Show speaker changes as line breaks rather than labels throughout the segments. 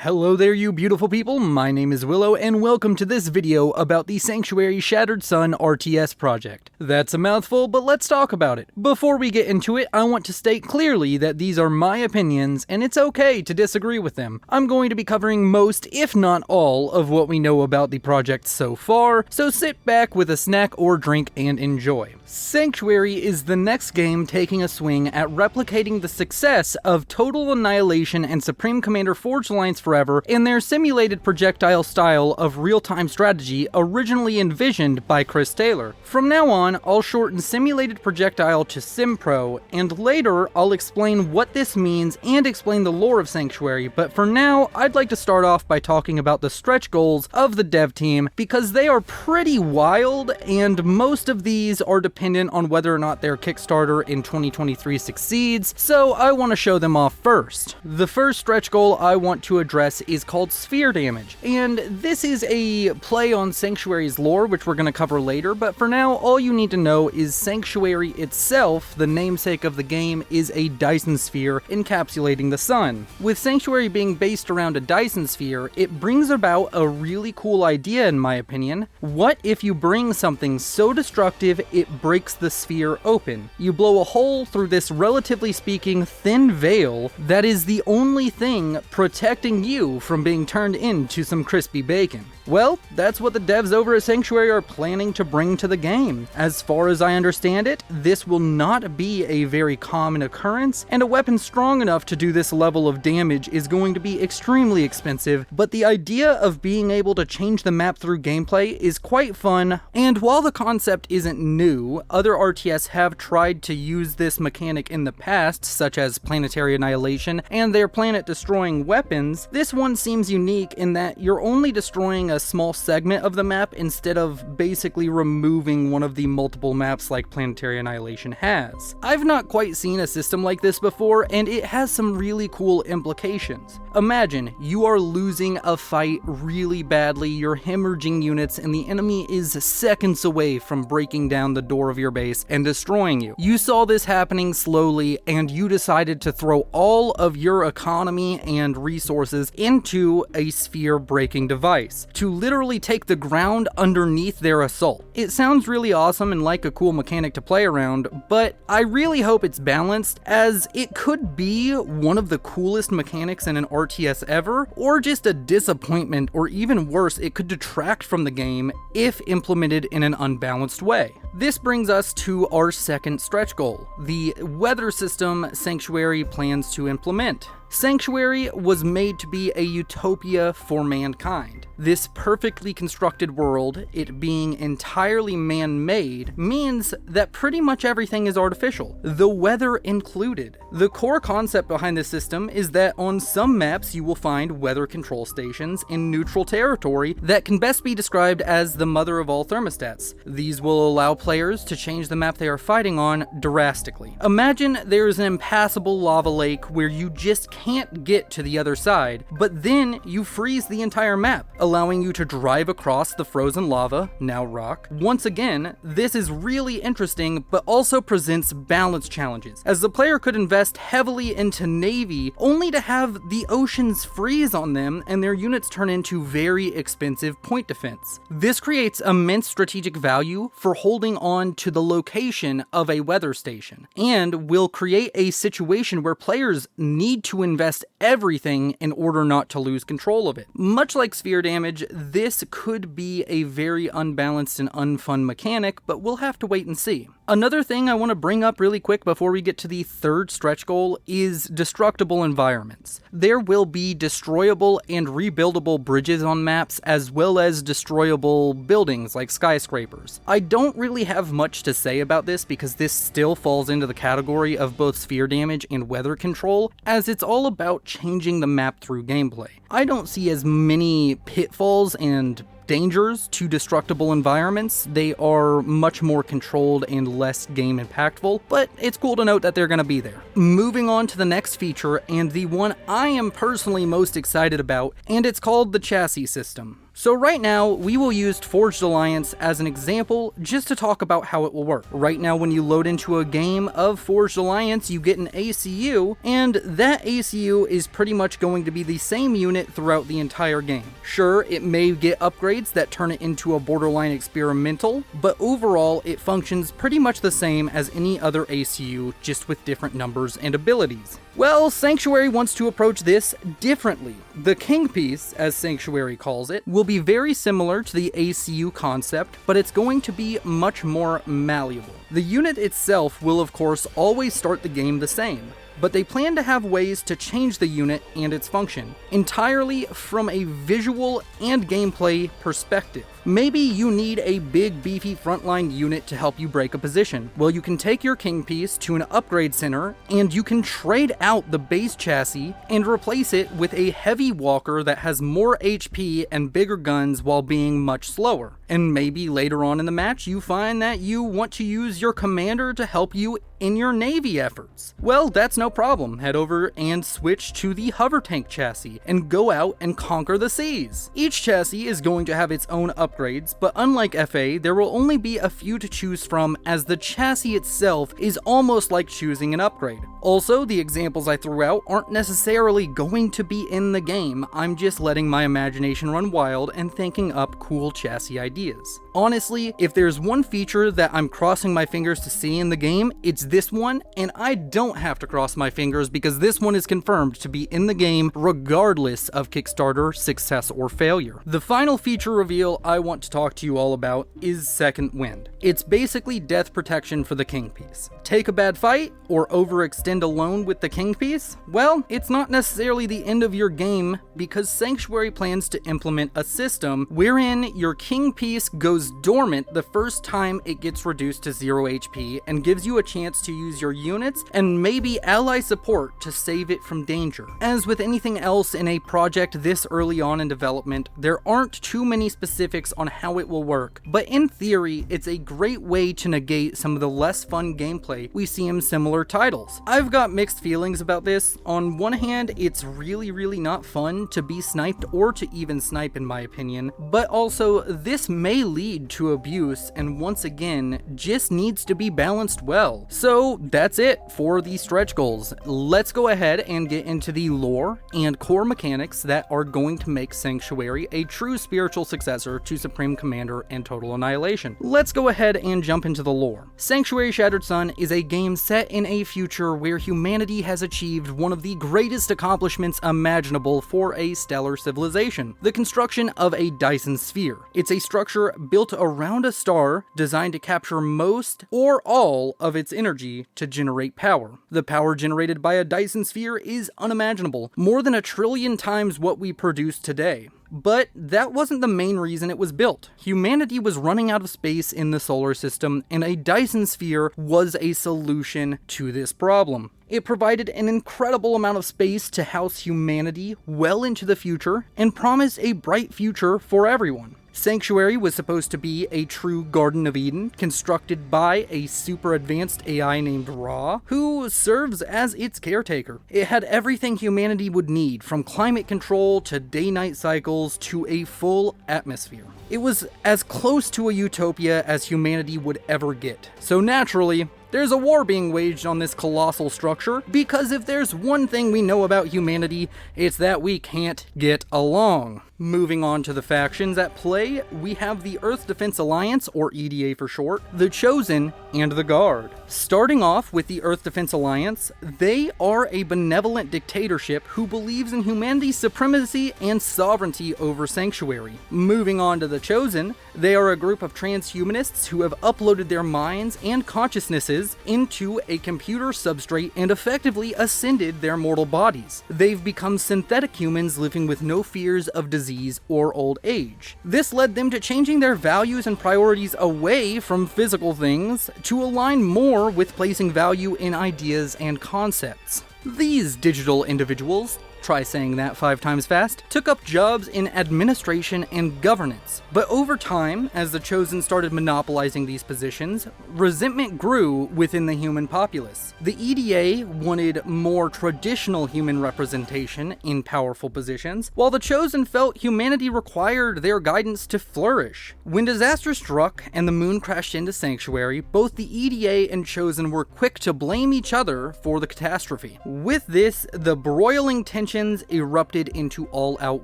Hello there, you beautiful people. My name is Willow, and welcome to this video about the Sanctuary Shattered Sun RTS project. That's a mouthful, but let's talk about it. Before we get into it, I want to state clearly that these are my opinions, and it's okay to disagree with them. I'm going to be covering most, if not all, of what we know about the project so far, so sit back with a snack or drink and enjoy. Sanctuary is the next game taking a swing at replicating the success of Total Annihilation and Supreme Commander Forge Alliance Forever in their simulated projectile style of real-time strategy originally envisioned by Chris Taylor. From now on, I'll shorten simulated projectile to SimPro, and later I'll explain what this means and explain the lore of Sanctuary, but for now, I'd like to start off by talking about the stretch goals of the dev team, because they are pretty wild, and most of these are dependent on whether or not their Kickstarter in 2023 succeeds, so I want to show them off first. The first stretch goal I want to address is called Sphere Damage, and this is a play on Sanctuary's lore, which we're going to cover later, but for now, all you need to know is Sanctuary itself, the namesake of the game, is a Dyson sphere encapsulating the sun. With Sanctuary being based around a Dyson sphere, it brings about a really cool idea in my opinion. What if you bring something so destructive it breaks the sphere open? You blow a hole through this, relatively speaking, thin veil that is the only thing protecting you from being turned into some crispy bacon. Well, that's what the devs over at Sanctuary are planning to bring to the game. As far as I understand it, this will not be a very common occurrence, and a weapon strong enough to do this level of damage is going to be extremely expensive, but the idea of being able to change the map through gameplay is quite fun, and while the concept isn't new, other RTS have tried to use this mechanic in the past, such as Planetary Annihilation and their planet-destroying weapons. This one seems unique in that you're only destroying a small segment of the map instead of basically removing one of the multiple maps like Planetary Annihilation has. I've not quite seen a system like this before, and it has some really cool implications. Imagine you are losing a fight really badly, you're hemorrhaging units, and the enemy is seconds away from breaking down the door of your base and destroying you. You saw this happening slowly, and you decided to throw all of your economy and resources into a sphere-breaking device to literally take the ground underneath their assault. It sounds really awesome and like a cool mechanic to play around, but I really hope it's balanced, as it could be one of the coolest mechanics in an RTS ever, or just a disappointment, or even worse, it could detract from the game if implemented in an unbalanced way. This brings us to our second stretch goal, the weather system Sanctuary plans to implement. Sanctuary was made to be a utopia for mankind. This perfectly constructed world, it being entirely man-made, means that pretty much everything is artificial, the weather included. The core concept behind this system is that on some maps you will find weather control stations in neutral territory that can best be described as the mother of all thermostats. These will allow players to change the map they are fighting on drastically. Imagine there is an impassable lava lake where you just can't get to the other side, but then you freeze the entire map, allowing you to drive across the frozen lava, now rock. Once again, this is really interesting, but also presents balance challenges, as the player could invest heavily into Navy only to have the oceans freeze on them and their units turn into very expensive point defense. This creates immense strategic value for holding on to the location of a weather station, and will create a situation where players need to invest everything in order not to lose control of it. Much like Sphere Damage, this could be a very unbalanced and unfun mechanic, but we'll have to wait and see. Another thing I want to bring up really quick before we get to the third stretch goal is destructible environments. There will be destroyable and rebuildable bridges on maps, as well as destroyable buildings like skyscrapers. I don't really have much to say about this because this still falls into the category of both Sphere Damage and weather control, as it's all about changing the map through gameplay. I don't see as many pitfalls and dangers to destructible environments, they are much more controlled and less game impactful, but it's cool to note that they're going to be there. Moving on to the next feature, and the one I am personally most excited about, and it's called the chassis system. So right now, we will use Forged Alliance as an example just to talk about how it will work. Right now, when you load into a game of Forged Alliance, you get an ACU, and that ACU is pretty much going to be the same unit throughout the entire game. Sure, it may get upgrades that turn it into a borderline experimental, but overall, it functions pretty much the same as any other ACU, just with different numbers and abilities. Well, Sanctuary wants to approach this differently. The King Piece, as Sanctuary calls it, will be very similar to the ACU concept, but it's going to be much more malleable. The unit itself will of course always start the game the same, but they plan to have ways to change the unit and its function, entirely from a visual and gameplay perspective. Maybe you need a big beefy frontline unit to help you break a position. Well, you can take your King Piece to an upgrade center, and you can trade out the base chassis and replace it with a heavy walker that has more HP and bigger guns while being much slower. And maybe later on in the match you find that you want to use your commander to help you in your navy efforts. Well, that's no problem. Head over and switch to the hover tank chassis and go out and conquer the seas. Each chassis is going to have its own upgrades, but unlike FA, there will only be a few to choose from, as the chassis itself is almost like choosing an upgrade. Also, the examples I threw out aren't necessarily going to be in the game. I'm just letting my imagination run wild and thinking up cool chassis ideas. Honestly, if there's one feature that I'm crossing my fingers to see in the game, it's this one, and I don't have to cross my fingers because this one is confirmed to be in the game regardless of Kickstarter success or failure. The final feature reveal I want to talk to you all about is Second Wind. It's basically death protection for the King Piece. Take a bad fight or overextend alone with the King Piece? Well, it's not necessarily the end of your game, because Sanctuary plans to implement a system wherein your King Piece goes dormant the first time it gets reduced to 0 HP and gives you a chance to use your units and maybe ally support to save it from danger. As with anything else in a project this early on in development, there aren't too many specifics on how it will work, but in theory, it's a great way to negate some of the less fun gameplay we see in similar titles. I've got mixed feelings about this. On one hand, it's really not fun to be sniped or to even snipe in my opinion, but also this may lead to abuse and once again just needs to be balanced well. So that's it for the stretch goals. Let's go ahead and get into the lore and core mechanics that are going to make Sanctuary a true spiritual successor to Supreme Commander and Total Annihilation. Let's go ahead and jump into the lore. Sanctuary Shattered Sun is a game set in a future where humanity has achieved one of the greatest accomplishments imaginable for a stellar civilization: the construction of a Dyson sphere. It's a structure built around a star designed to capture most or all of its energy to generate power. The power generated by a Dyson sphere is unimaginable, more than 1 trillion times what we produce today. But that wasn't the main reason it was built. Humanity was running out of space in the solar system, and a Dyson sphere was a solution to this problem. It provided an incredible amount of space to house humanity well into the future and promised a bright future for everyone. Sanctuary was supposed to be a true Garden of Eden, constructed by a super advanced AI named Ra, who serves as its caretaker. It had everything humanity would need, from climate control to day-night cycles to a full atmosphere. It was as close to a utopia as humanity would ever get. So naturally, there's a war being waged on this colossal structure, because if there's one thing we know about humanity, it's that we can't get along. Moving on to the factions at play, we have the Earth Defense Alliance, or EDA for short, the Chosen, and the Guard. Starting off with the Earth Defense Alliance, they are a benevolent dictatorship who believes in humanity's supremacy and sovereignty over Sanctuary. Moving on to the Chosen, they are a group of transhumanists who have uploaded their minds and consciousnesses into a computer substrate and effectively ascended their mortal bodies. They've become synthetic humans living with no fears of disease or old age. This led them to changing their values and priorities away from physical things to align more with placing value in ideas and concepts. These digital individuals try saying that 5 times fast, took up jobs in administration and governance. But over time, as the Chosen started monopolizing these positions, resentment grew within the human populace. The EDA wanted more traditional human representation in powerful positions, while the Chosen felt humanity required their guidance to flourish. When disaster struck and the moon crashed into Sanctuary, both the EDA and Chosen were quick to blame each other for the catastrophe. With this, the broiling tensions erupted into all-out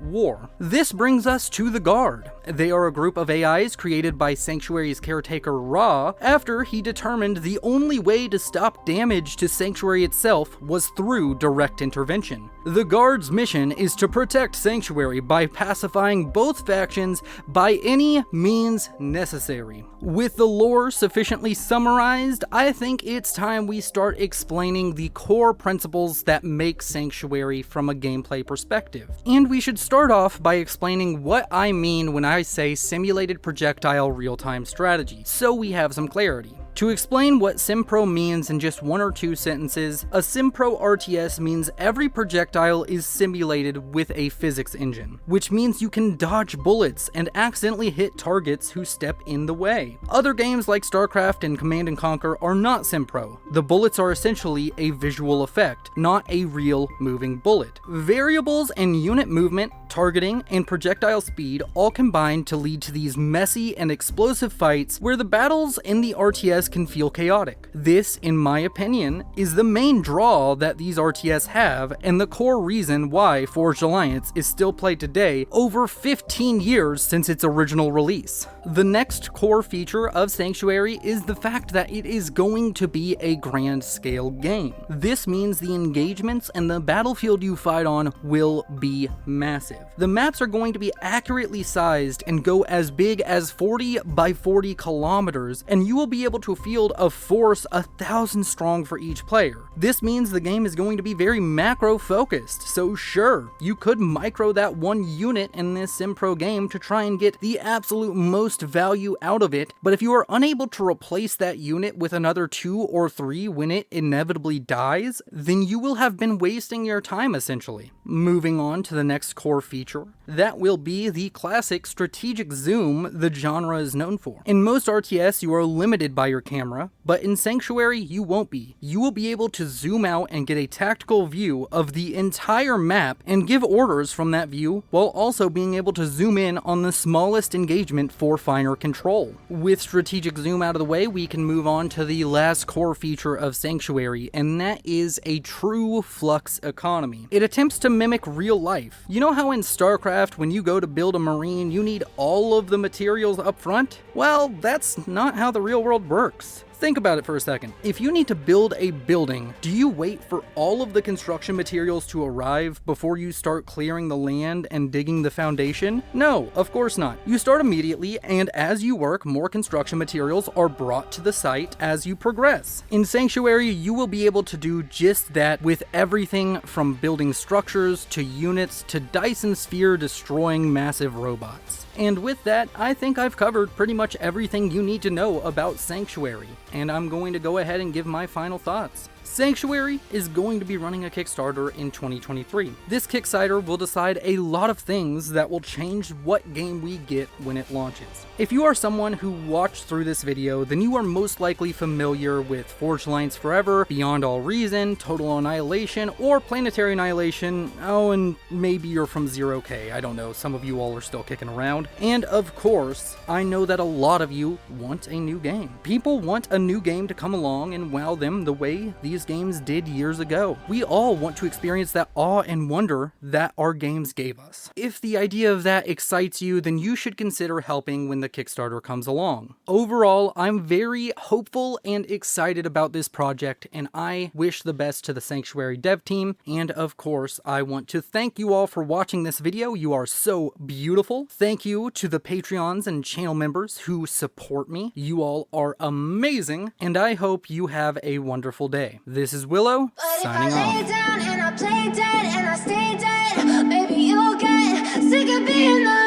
war. This brings us to the Guard. They are a group of AIs created by Sanctuary's caretaker Ra after he determined the only way to stop damage to Sanctuary itself was through direct intervention. The Guard's mission is to protect Sanctuary by pacifying both factions by any means necessary. With the lore sufficiently summarized, I think it's time we start explaining the core principles that make Sanctuary from a gameplay perspective. And we should start off by explaining what I mean when I say simulated projectile real-time strategy, so we have some clarity. To explain what SimPro means in just 1 or 2 sentences, a SimPro RTS means every projectile is simulated with a physics engine, which means you can dodge bullets and accidentally hit targets who step in the way. Other games like StarCraft and Command & Conquer are not SimPro. The bullets are essentially a visual effect, not a real moving bullet. Variables and unit movement, targeting, and projectile speed all combine to lead to these messy and explosive fights where the battles in the RTS can feel chaotic. This, in my opinion, is the main draw that these RTS have and the core reason why Forged Alliance is still played today over 15 years since its original release. The next core feature of Sanctuary is the fact that it is going to be a grand scale game. This means the engagements and the battlefield you fight on will be massive. The maps are going to be accurately sized and go as big as 40 by 40 kilometers, and you will be able to field a force 1,000 strong for each player. This means the game is going to be very macro focused, so sure, you could micro that one unit in this SimPro game to try and get the absolute most value out of it, but if you are unable to replace that unit with another 2 or 3 when it inevitably dies, then you will have been wasting your time essentially. Moving on to the next core feature, that will be the classic strategic zoom the genre is known for. In most RTS, you are limited by your camera, but in Sanctuary, you won't be. You will be able to zoom out and get a tactical view of the entire map and give orders from that view, while also being able to zoom in on the smallest engagement for finer control. With strategic zoom out of the way, we can move on to the last core feature of Sanctuary, and that is a true flux economy. It attempts to mimic real life. You know how in StarCraft, when you go to build a marine, you need all of the materials up front? Well, that's not how the real world works. Think about it for a second. If you need to build a building, do you wait for all of the construction materials to arrive before you start clearing the land and digging the foundation? No, of course not. You start immediately, and as you work, more construction materials are brought to the site as you progress. In Sanctuary, you will be able to do just that with everything from building structures to units to Dyson Sphere destroying massive robots. And with that, I think I've covered pretty much everything you need to know about Sanctuary, and I'm going to go ahead and give my final thoughts. Sanctuary is going to be running a Kickstarter in 2023. This Kickstarter will decide a lot of things that will change what game we get when it launches. If you are someone who watched through this video, then you are most likely familiar with Forged Alliance Forever, Beyond All Reason, Total Annihilation, or Planetary Annihilation. Oh, and maybe you're from 0K, I don't know, some of you all are still kicking around. And of course, I know that a lot of you want a new game. People want a new game to come along and wow them the way these games did years ago. We all want to experience that awe and wonder that our games gave us. If the idea of that excites you, then you should consider helping when the Kickstarter comes along. Overall, I'm very hopeful and excited about this project, and I wish the best to the Sanctuary dev team, and of course, I want to thank you all for watching this video. You are so beautiful. Thank you to the Patreons and channel members who support me. You all are amazing, and I hope you have a wonderful day. This is Willow, signing off.
But if I lay down and I play dead and I stay dead, maybe you'll get sick of being the